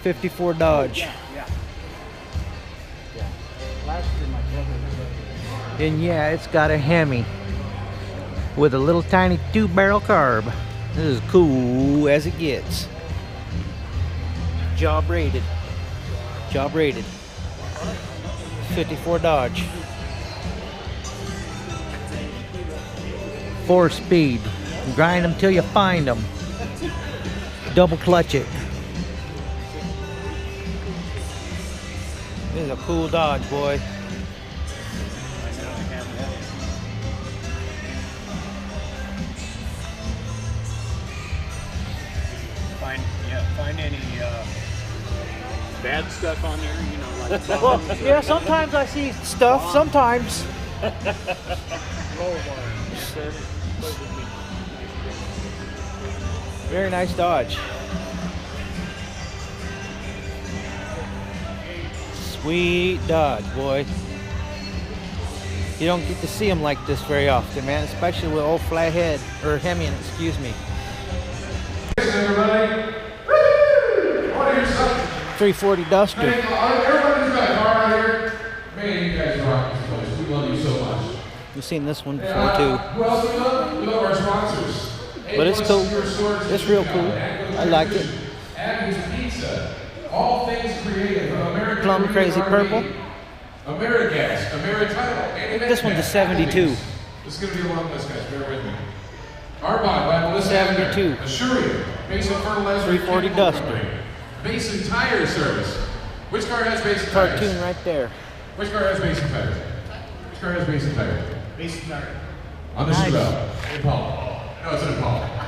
'54 Dodge. And yeah, it's got a Hemi with a little tiny 2-barrel carb. This is cool as it gets. Job rated. Job rated. 54 Dodge. 4-speed. Grind them till you find them. Double clutch it. This is a cool Dodge, boy. Find any bad stuff on there, you know, like Well, yeah, sometimes I see stuff, sometimes. Very nice Dodge. Sweet Dodge, boy. You don't get to see them like this very often, man, especially with old flathead, or Hemi, excuse me. Everybody, 340 Duster. everybody's got a car out here. Man, you guys rock this place. We love you so much. We've seen this one before too. Who else we love? We love our sponsors. But it's cool. It's real cool. I like it. Abby's Pizza. All things creative. American Plum Crazy Purple. Amerigas, Amerititle. This one's a 72. This is going to be a long list, guys. Bear with me. Arbon by Melissa 72. Assuria. Basic fertilizer. 340 Duster. Basin Tire Service. Which car has Basin Tires? Cartoon right there. Which car has Basin Tires? Which car has Basin Tires? Basin tire. On the Nice. Chevelle. Impala. No, it's an Impala.